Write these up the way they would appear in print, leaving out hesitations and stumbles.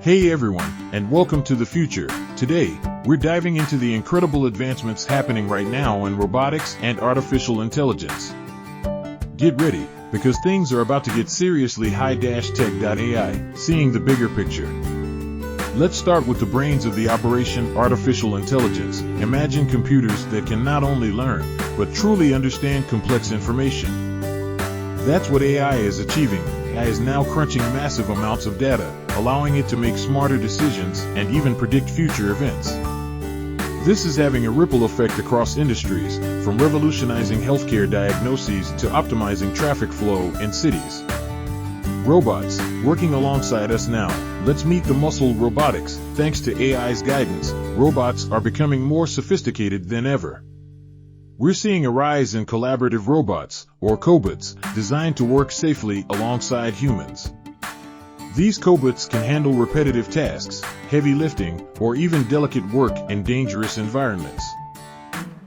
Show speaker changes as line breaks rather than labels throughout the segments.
Hey everyone, and welcome to the future. Today, we're diving into the incredible advancements happening right now in robotics and artificial intelligence. Get ready, because things are about to get seriously high-tech.ai, seeing the bigger picture. Let's start with the brains of the operation, artificial intelligence. Imagine computers that can not only learn, but truly understand complex information. That's what AI is achieving. AI is now crunching massive amounts of data, allowing it to make smarter decisions and even predict future events. This is having a ripple effect across industries, from revolutionizing healthcare diagnoses to optimizing traffic flow in cities. Robots, working alongside us now. Let's meet the muscle robotics. Thanks to AI's guidance, robots are becoming more sophisticated than ever. We're seeing a rise in collaborative robots, or cobots, designed to work safely alongside humans. These cobots can handle repetitive tasks, heavy lifting, or even delicate work in dangerous environments.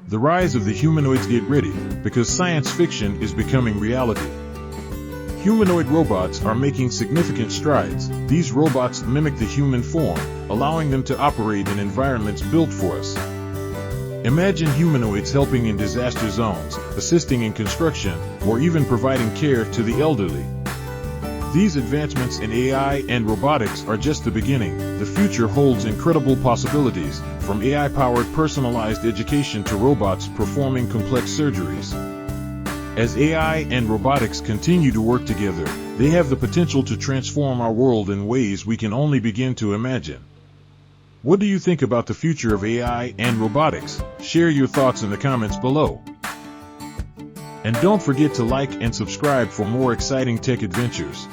The rise of the humanoids. Get ready, because science fiction is becoming reality. Humanoid robots are making significant strides. These robots mimic the human form, allowing them to operate in environments built for us. Imagine humanoids helping in disaster zones, assisting in construction, or even providing care to the elderly. These advancements in AI and robotics are just the beginning. The future holds incredible possibilities, from AI-powered personalized education to robots performing complex surgeries. As AI and robotics continue to work together, they have the potential to transform our world in ways we can only begin to imagine. What do you think about the future of AI and robotics? Share your thoughts in the comments below. And don't forget to like and subscribe for more exciting tech adventures.